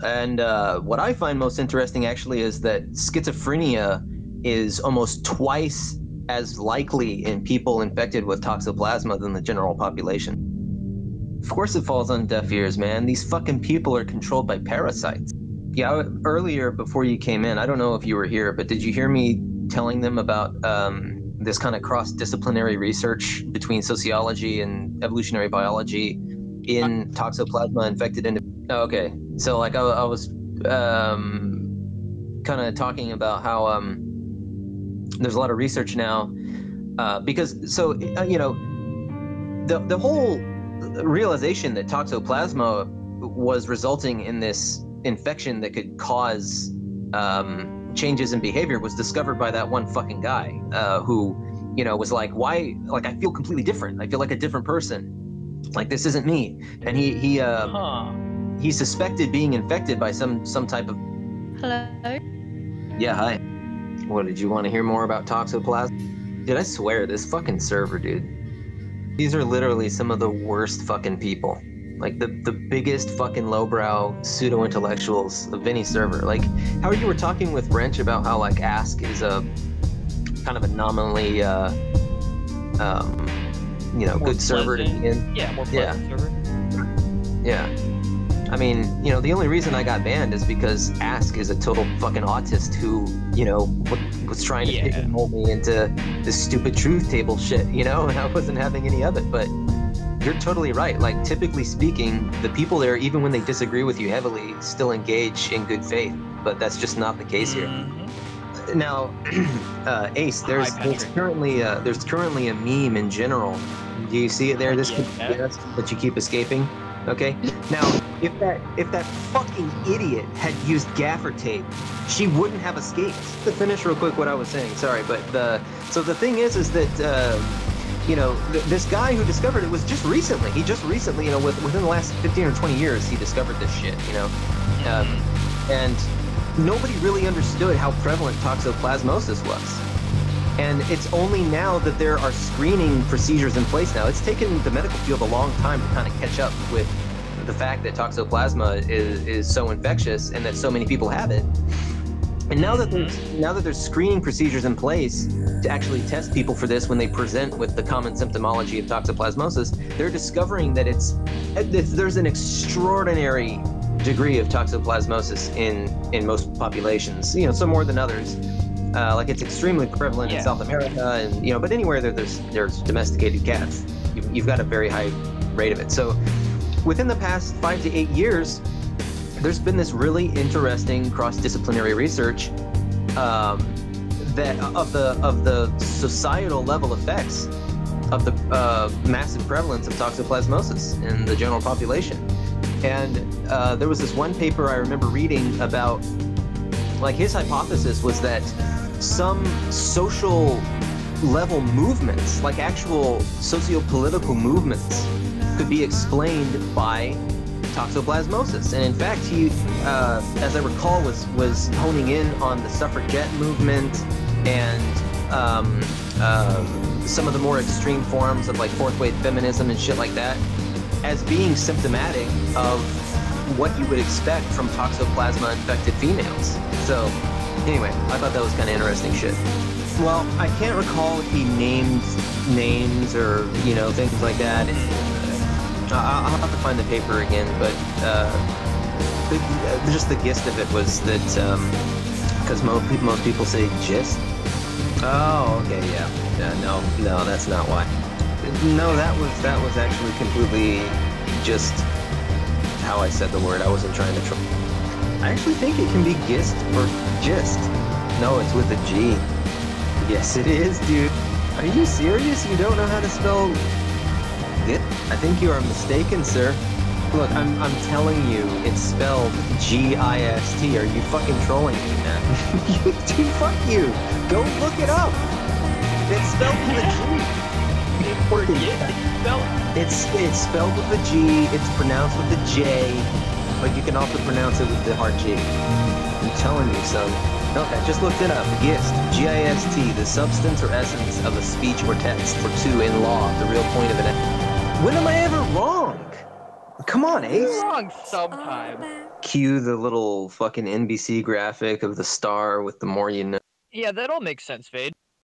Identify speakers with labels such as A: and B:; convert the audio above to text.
A: And what I find most interesting actually is that schizophrenia is almost twice as likely in people infected with Toxoplasma than the general population. Of course it falls on deaf ears, man. These fucking people are controlled by parasites. Yeah, earlier before you came in, I don't know if you were here, but did you hear me telling them about this kind of cross-disciplinary research between sociology and evolutionary biology in Toxoplasma infected individuals? Oh, okay, so like I was kind of talking about how there's a lot of research now because you know, the whole realization that Toxoplasma was resulting in this infection that could cause changes in behavior was discovered by that one fucking guy who, you know, was like, why, like, I feel completely different. I feel like a different person. Like, this isn't me. And he suspected being infected by some type of...
B: Hello?
A: Yeah, hi. What, did you want to hear more about Toxoplasma? Dude, I swear, this fucking server, dude. These are literally some of the worst fucking people. Like, the biggest fucking lowbrow pseudo-intellectuals of any server. Like, how you were talking with Wrench about how, like, Ask is a kind of a nominally, you know, more good server to be in.
B: Yeah, more pleasant server.
A: Yeah. I mean, you know, the only reason I got banned is because Ask is a total fucking autist who, you know, was trying to pigeonhole me into this stupid truth table shit, you know, and I wasn't having any of it. But you're totally right. Like, typically speaking, the people there, even when they disagree with you heavily, still engage in good faith. But that's just not the case here. Now, Ace, there's currently a meme in general. Do you see it there? This that you keep escaping. Okay. Now, if that fucking idiot had used gaffer tape, she wouldn't have escaped. To finish real quick what I was saying, sorry, but so the thing is that you know, this guy who discovered it was just recently. He just recently, you know, within the last 15 or 20 years, he discovered this shit. You know, and nobody really understood how prevalent toxoplasmosis was. And it's only now that there are screening procedures in place now. It's taken the medical field a long time to kind of catch up with the fact that Toxoplasma is so infectious and that so many people have it. And now that there's screening procedures in place to actually test people for this when they present with the common symptomology of Toxoplasmosis, they're discovering that there's an extraordinary degree of Toxoplasmosis in most populations. You know, some more than others. Like, it's extremely prevalent in South America, and, you know, but anywhere there's domesticated cats, you've got a very high rate of it. So within the past 5 to 8 years, there's been this really interesting cross-disciplinary research that of the societal level effects of the massive prevalence of Toxoplasmosis in the general population. And there was this one paper I remember reading about, like, his hypothesis was that some social level movements, like actual socio-political movements, could be explained by Toxoplasmosis. And in fact, he, as I recall, was honing in on the suffragette movement and some of the more extreme forms of, like, fourth wave feminism and shit like that as being symptomatic of what you would expect from Toxoplasma infected females. So anyway, I thought that was kind of interesting shit. Well, I can't recall if he named names or, you know, things like that. I'll have to find the paper again, but just the gist of it was that, because most people say gist. Oh, okay, yeah. No, that's not why. No, that was actually completely just how I said the word. I wasn't trying to troll. I actually think it can be gist or gist. No, it's with a G. Yes, it is, dude. Are you serious? You don't know how to spell gist? I think you are mistaken, sir. Look, I'm telling you, it's spelled G-I-S-T. Are you fucking trolling me, man? Dude, fuck you. Go look it up. It's spelled with a G. It's spelled with a G, it's pronounced with a J, but you can also pronounce it with the hard G. I'm telling you, son. Look, I just looked it up. Gist, G-I-S-T, the substance or essence of a speech or text, or two in law, the real point of an... When am I ever wrong? Come on, Ace.
B: You're wrong sometime.
A: cue the little fucking NBC graphic of the star with the more you know.
B: Yeah, that all makes sense, Veyd.